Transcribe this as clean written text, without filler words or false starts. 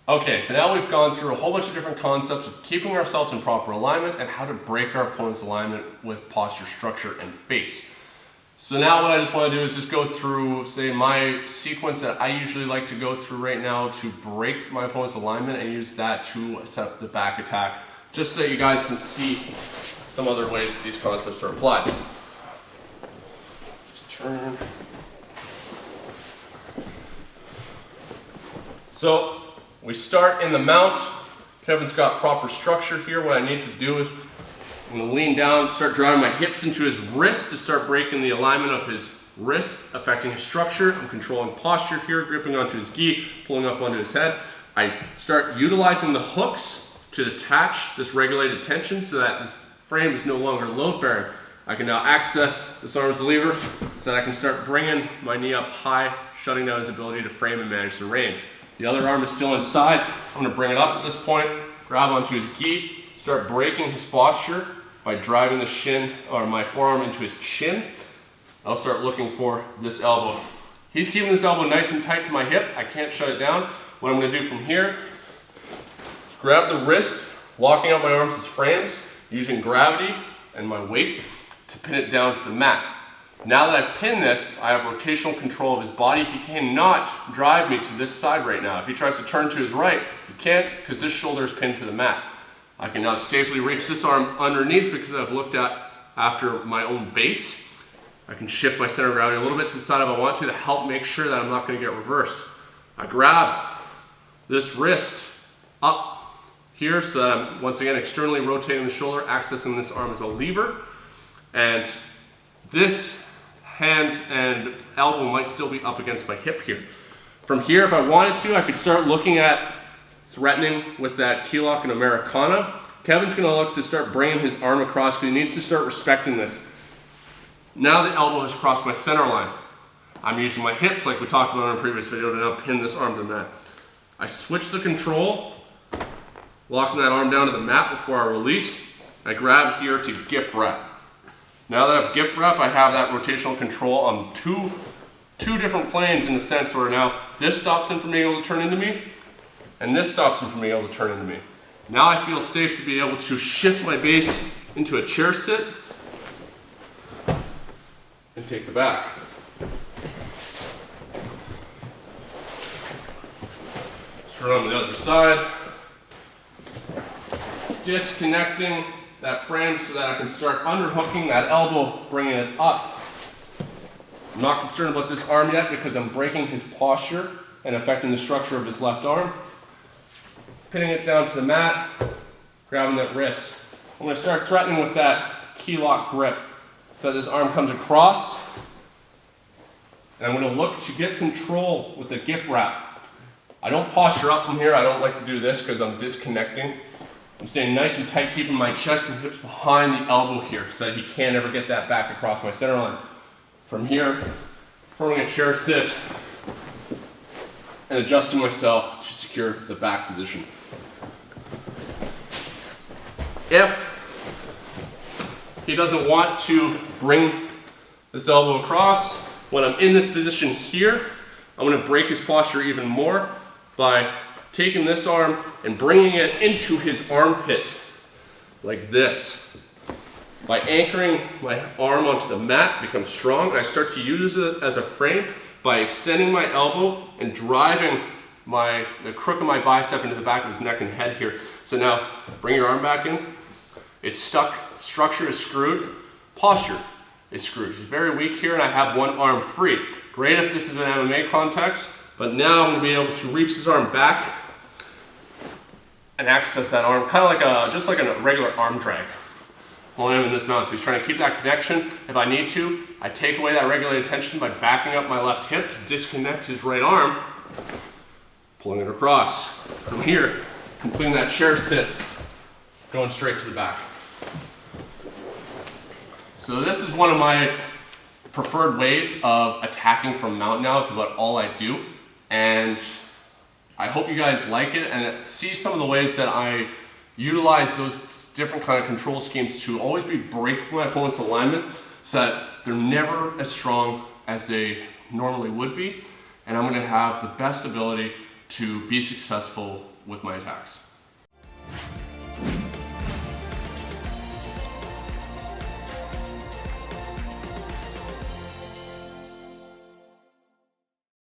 Okay, so now we've gone through a whole bunch of different concepts of keeping ourselves in proper alignment and how to break our opponent's alignment with posture, structure, and base. So now what I just want to do is just go through, say, my sequence that I usually like to go through right now to break my opponent's alignment and use that to set up the back attack, just so you guys can see some other ways that these concepts are applied. Just turn. So we start in the mount. Kevin's got proper structure here. What I need to do is I'm going to lean down, start driving my hips into his wrists to start breaking the alignment of his wrists, affecting his structure. I'm controlling posture here, gripping onto his gi, pulling up onto his head. I start utilizing the hooks to detach this regulated tension so that this frame is no longer load bearing. I can now access this arm as a lever so that I can start bringing my knee up high, shutting down his ability to frame and manage the range. The other arm is still inside. I'm going to bring it up at this point, grab onto his gi, start breaking his posture by driving the shin or my forearm into his chin. I'll start looking for this elbow. He's keeping this elbow nice and tight to my hip. I can't shut it down. What I'm going to do from here is grab the wrist, locking out my arms as frames, using gravity and my weight to pin it down to the mat. Now that I've pinned this, I have rotational control of his body. He cannot drive me to this side right now. If he tries to turn to his right, he can't because this shoulder is pinned to the mat. I can now safely reach this arm underneath because I've looked at after my own base. I can shift my center of gravity a little bit to the side if I want to help make sure that I'm not going to get reversed. I grab this wrist up here so that I'm once again externally rotating the shoulder, accessing this arm as a lever. And this hand and elbow might still be up against my hip here. From here, if I wanted to, I could start looking at threatening with that key lock and Americana. Kevin's going to look to start bringing his arm across because he needs to start respecting this. Now the elbow has crossed my center line. I'm using my hips like we talked about in a previous video to now pin this arm to the mat. I switch the control, locking that arm down to the mat before I release. I grab here to gift wrap. Now that I've gift wrap, I have that rotational control on two different planes in the sense where now this stops him from being able to turn into me, and this stops him from being able to turn into me. Now I feel safe to be able to shift my base into a chair sit and take the back. Turn on the other side, disconnecting that frame so that I can start underhooking that elbow, bringing it up. I'm not concerned about this arm yet because I'm breaking his posture and affecting the structure of his left arm. Pinning it down to the mat, grabbing that wrist. I'm going to start threatening with that key lock grip so that this arm comes across. And I'm going to look to get control with the gift wrap. I don't posture up from here. I don't like to do this because I'm disconnecting. I'm staying nice and tight, keeping my chest and hips behind the elbow here so that he can't ever get that back across my center line. From here, forming a chair sit and adjusting myself to secure the back position. If he doesn't want to bring this elbow across, when I'm in this position here, I'm going to break his posture even more by taking this arm and bringing it into his armpit like this. By anchoring my arm onto the mat, become strong, and I start to use it as a frame by extending my elbow and driving the crook of my bicep into the back of his neck and head here. So now, bring your arm back in. It's stuck, structure is screwed, posture is screwed. He's very weak here and I have one arm free. Great if this is an MMA context, but now I'm going to be able to reach his arm back and access that arm, kind of like just like a regular arm drag. While I'm in this mount, so he's trying to keep that connection. If I need to, I take away that regulated tension by backing up my left hip to disconnect his right arm, pulling it across. From here, completing that chair sit, going straight to the back. So this is one of my preferred ways of attacking from mount now. It's about all I do. And I hope you guys like it and see some of the ways that I utilize those different kind of control schemes to always be breaking my opponent's alignment so that they're never as strong as they normally would be. And I'm going to have the best ability to be successful with my attacks.